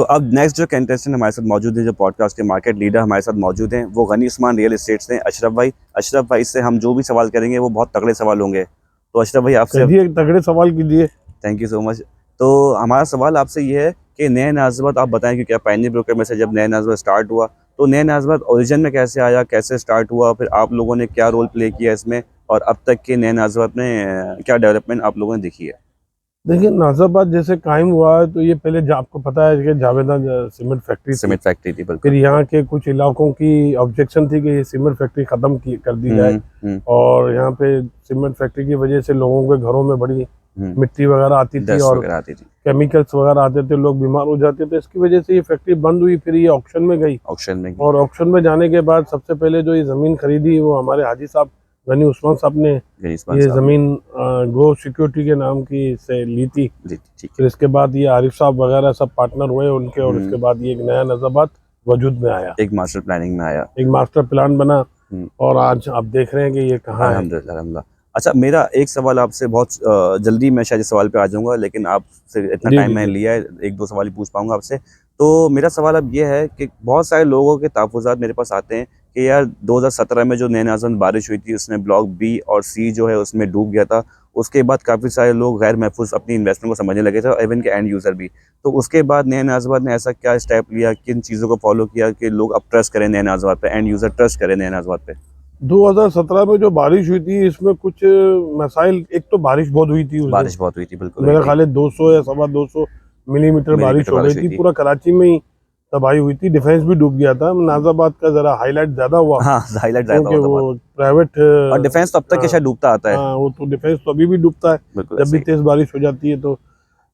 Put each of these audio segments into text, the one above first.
तो अब नेक्स्ट जो कंटेस्टेंट हमारे साथ मौजूद है, जो पॉडकास्ट के मार्केट लीडर हमारे साथ मौजूद हैं, वो गनी उस्मान रियल एस्टेट से अशरफ भाई। अशरफ भाई से हम जो भी सवाल करेंगे वो बहुत तगड़े सवाल होंगे। तो अशरफ भाई आपसे तगड़े सवाल कीजिए। Thank you so much. तो हमारा सवाल आपसे ये है कि नए नाज़िबात आप बताएं कि क्या पायनियर ब्रोकर में से जब नया नाज़िबात स्टार्ट हुआ तो नया नाज़िबात ओरिजिन में कैसे आया, कैसे स्टार्ट हुआ, फिर आप लोगों ने क्या रोल प्ले किया इसमें, और अब तक के नए नाज़िबात में क्या डेवलपमेंट आप लोगों ने देखी है। देखिए, नाज़िबाद जैसे कायम हुआ है तो ये पहले आपको पता है कि Javeda cement factory cement factory थी फिर बिल्कुल। यहाँ के कुछ इलाकों की ऑब्जेक्शन थी कि ये सीमेंट फैक्ट्री ख़त्म कर दी जाए। और यहाँ पे सीमेंट फैक्ट्री की वजह से लोगों के घरों में बड़ी मिट्टी वगैरह आती थी और केमिकल्स वगैरह आते थे, लोग बीमार हो जाते थे। इसकी वजह से ये फैक्ट्री बंद हुई, फिर ये ऑक्शन में गई। और ऑक्शन में जाने के बाद सबसे पहले जो ये ज़मीन खरीदी वो हमारे हाजी साहब गनी उस्मान साहब ने ये ज़मीन गो सिक्योरिटी के नाम की से ली थी। फिर इसके बाद ये आरिफ साहब वगैरह सब पार्टनर हुए उनके, और इसके बाद ये एक नया नाज़िबाद वजूद में आया, एक मास्टर प्लानिंग में आया, एक मास्टर प्लान बना। और आज आप देख रहे हैं कि ये कहाँ है। अल्हम्दुलिल्लाह। अच्छा, मेरा एक सवाल आपसे, बहुत जल्दी मैं शायद इस सवाल पे आ जाऊंगा, लेकिन आपसे इतना टाइम मैंने लिया है, एक दो सवाल ही पूछ पाऊंगा आपसे। तो मेरा सवाल अब ये है कि बहुत सारे लोगों के तहफ़्फ़ुज़ात मेरे पास आते हैं कि यार 2017 में जो नए नाज़िबात बारिश हुई थी उसमें ब्लॉक बी और सी जो है उसमें डूब गया था। उसके बाद काफ़ी सारे लोग गैर महफूज अपनी इन्वेस्टमेंट को समझने लगे थे, और इवन के एंड यूज़र भी। तो उसके बाद नए नाज़िबात ने ऐसा क्या स्टेप लिया, किन चीज़ों को फॉलो किया कि लोग अब ट्रस्ट करें नए नाज़िबात पे, एंड यूज़र ट्रस्ट करें नए नाज़िबात पे। 2017 में जो बारिश हुई थी इसमें कुछ मसाइल, एक तो बारिश बहुत हुई थी, बारिश बहुत हुई थी बिल्कुल, मेरा ख्याल है 200 या 250 मिलीमीटर बारिश हो गई थी। पूरा कराची में ही तबाही हुई थी, डिफेंस भी डूब गया था। नाज़िबाद का जरा हाईलाइट ज्यादा हुआ। हाँ, हाईलाइट ज्यादा क्योंकि वो प्राइवेट और डिफेंस तो अब तक शायद डूबता आता है। हाँ, वो तो डिफेंस तो अभी भी डूबता है जब भी तेज बारिश हो जाती है। तो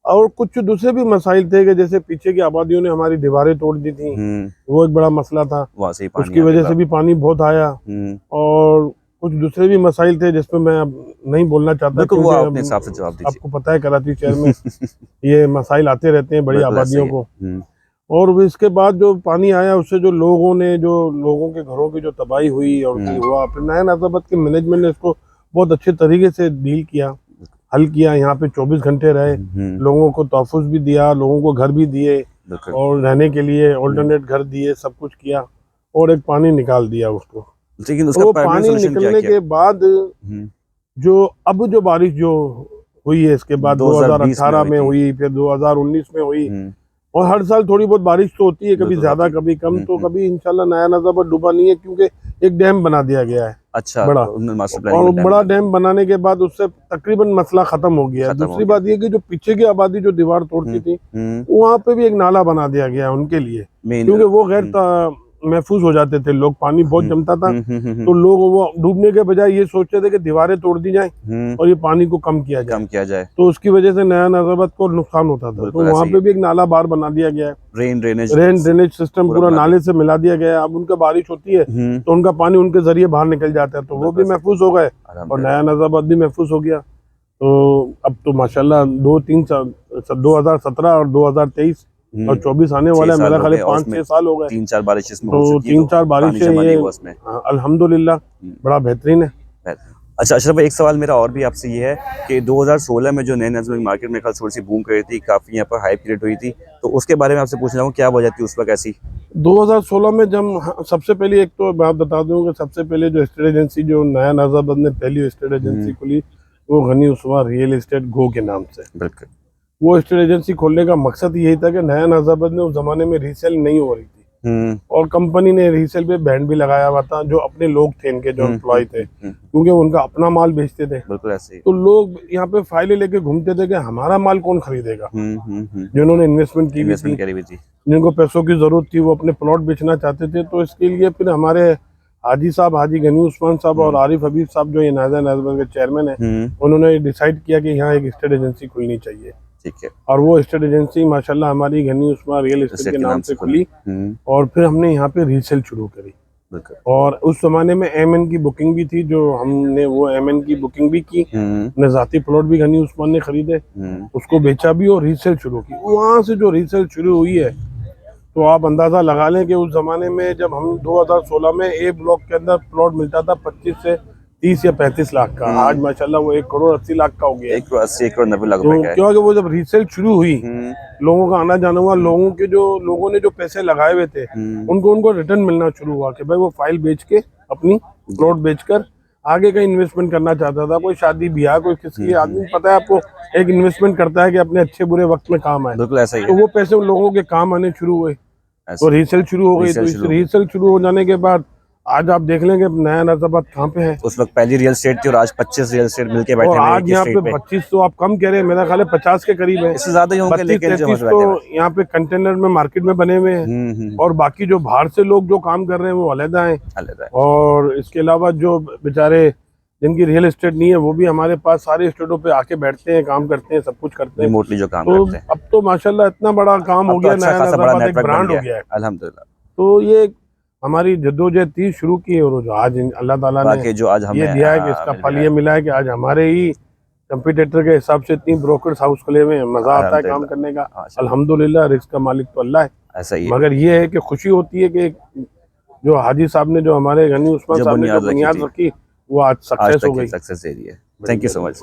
और कुछ दूसरे भी मसाइल थे कि जैसे पीछे की आबादियों ने हमारी दीवारें तोड़ दी थी, वो एक बड़ा मसला था, उसकी वजह से भी पानी बहुत आया। और कुछ दूसरे भी मसाइल थे जिसपे मैं अब नहीं बोलना चाहता, वो अपने हिसाब से जवाब दीजिए। आपको पता है कराची शहर में ये मसाइल आते रहते हैं बड़ी आबादियों को। और इसके बाद जो पानी आया उससे जो लोगों के घरों की जो तबाही हुई और हुआ, फिर नया नाज़िबाद के मैनेजमेंट ने इसको बहुत अच्छे तरीके से डील किया, हल किया। यहाँ पे 24 घंटे रहे, लोगों को तहफ़्फ़ुज़ भी दिया, लोगों को घर भी दिए और रहने के लिए ऑल्टरनेट घर दिए, सब कुछ किया और एक पानी निकाल दिया उसको। लेकिन उसका पानी निकलने के बाद जो बारिश जो हुई है इसके बाद 2018 में हुई, फिर 2019 में हुई, और हर साल थोड़ी बहुत बारिश तो होती है, कभी ज्यादा कभी कम। तो कभी इंशाल्लाह नया नाज़िबाद डूबा नहीं है क्योंकि एक डैम बना दिया गया है। अच्छा, बड़ा और बड़ा डैम बनाने के बाद उससे तकरीबन मसला खत्म हो गया। दूसरी बात ये कि जो पीछे की आबादी जो दीवार तोड़ती थी वहाँ पे भी एक नाला बना दिया गया उनके लिए, क्योंकि वो गैर महफूज हो जाते थे लोग, पानी बहुत जमता था। तो लोग वो डूबने के बजाय ये सोचते थे कि दीवारें तोड़ दी जाएं और ये पानी को कम किया जाए। तो उसकी वजह से नया नाज़िबाद को नुकसान होता था। तो वहाँ पे भी एक नाला बार बना दिया गया है, रेन ड्रेनेज सिस्टम पूरा नाले से मिला दिया गया है। अब उनका बारिश होती है तो उनका पानी उनके जरिए बाहर निकल जाता है, तो वो भी महफूज हो गए और नया नाज़िबाद भी महफूज हो गया। तो अब तो माशाल्लाह 2017 और 2023 और 24 आने वाला है, मेरा ख्याल 5-6 साल हो गए, 3-4 बारिश इसमें हो चुकी है। 3-4 बारिशें ये अल्हम्दुलिल्लाह बड़ा बेहतरीन है। अच्छा अशरफ भाई, एक सवाल मेरा और भी आपसे ये है कि 2016 में जो नए नाज़िबात मार्केट में थोड़ी सी बूम कर थी, काफ़ी यहाँ पर हाइप क्रिएट हुई थी, तो उसके बारे में आपसे पूछ रहा हूँ क्या वजह थी उस वक्त ऐसी। 2016 में जब सबसे पहले, एक तो मैं बता दूं कि सबसे पहले जो एस्टेट एजेंसी, जो नया नाज़िबाद ने पहली एस्टेट एजेंसी खुली वो गनी उस्मान रियल एस्टेट गो के नाम से। बिल्कुल, वो एस्टेट एजेंसी खोलने का मकसद यही था कि नया नाज़िबाद में उस जमाने में रीसेल नहीं हो रही थी, और कंपनी ने रीसेल पे बैंड भी लगाया हुआ था। जो अपने लोग थे इनके, जो एम्प्लॉय थे, क्योंकि उनका अपना माल बेचते थे, बिल्कुल ऐसे, तो लोग यहाँ पे फाइलें लेके घूमते थे कि हमारा माल कौन खरीदेगा। जिन्होंने इन्वेस्टमेंट की हुई थी, जिनको पैसों की जरूरत थी, वो अपने प्लॉट बेचना चाहते थे। तो इसके लिए फिर हमारे हाजी साहब, हाजी गनी उस्मान साहब और आरिफ हबीब साहब जो ये नया नाज़िबाद के चेयरमैन है, उन्होंने डिसाइड किया कि यहाँ एक एस्टेट एजेंसी खुलनी चाहिए। ठीक है, और वो एस्टेट एजेंसी माशाल्लाह हमारी गनी उस्मान रियल एस्टेट के नाम से खुली, और फिर हमने यहाँ पे रीसेल शुरू करी। और उस जमाने में एमएन की बुकिंग भी थी, जो हमने वो एमएन की बुकिंग भी की, नजाती प्लॉट भी गनी उस्मान ने खरीदे, उसको बेचा भी और रीसेल शुरू की। वहाँ से जो रीसेल शुरू हुई है तो आप अंदाजा लगा लें कि उस जमाने में जब हम 2016 में ए ब्लॉक के अंदर प्लॉट मिलता था 25 से 30 या 35 लाख का, आज माशाल्लाह वो 1 करोड़ 80 लाख का हो गया। 1 करोड़ 80, 1 करोड़ 90 लाख तो रुपए का है। क्योंकि वो जब रीसेल शुरू हुई, लोगों का आना जाना हुआ, लोगों ने जो पैसे लगाए हुए थे उनको रिटर्न मिलना शुरू हुआ कि भाई वो फाइल बेच के अपनी प्लॉट बेचकर आगे का इन्वेस्टमेंट करना चाहता था। कोई शादी ब्याह, कोई किसी आदमी, पता है आपको, एक इन्वेस्टमेंट करता है कि अपने अच्छे बुरे वक्त में काम आए। बिल्कुल ऐसा ही तो है। वो पैसे उन लोगों के काम आने शुरू हुए, तो रीसेल शुरू हो गई। तो इस रीसेल शुरू हो जाने के बाद आज आप देख लेंगे नया नजाबाद कहाँ पे है। उस वक्त पहली रियल एस्टेट थी और आज 25 रियल एस्टेट मिलके बैठे और हुए हैं आज एक यहाँ स्ट्रीट पे 25 तो आप कम कह रहे हैं, मेरा ख्याल है 50 के करीब है। इससे ज्यादा ही होंगे, 32 लेकिन जो 33 बैठे हुए तो यहाँ पे कंटेनर में मार्केट में बने हुए हैं। और बाकी जो बाहर से लोग जो काम कर रहे हैं वो अलग हैं। और इसके अलावा जो बेचारे जिनकी रियल एस्टेट नहीं है वो भी हमारे पास सारे स्टेटों पे आके बैठते हैं, काम करते हैं, सब कुछ करते हैं, रिमोटली जो काम तो करते हैं। अब तो माशाल्लाह इतना बड़ा काम हो गया, नया नजाबाद एक ब्रांड हो गया है अल्हम्दुलिल्लाह। तो ये हमारी जद्दोजहद थी शुरू की, और जो आज अल्लाह ताला ने जो आज हमें ये दिया है कि इसका फल ये मिला है कि आज हमारे ही कंपटीटर के हिसाब से इतनी ब्रोकर्स हाउस खुले हुए हैं, मजा आता है काम करने का। अल्हम्दुलिल्लाह, रिस्क का मालिक तो अल्लाह है। ऐसा ही है। मगर ये है कि खुशी होती है कि जो हाजी साहब ने, जो हमारे गनी उस्मान साहब ने जो बुनियाद रखी, वो आज सक्सेस हो गई। सक्सेस दे रही है। Thank you so much.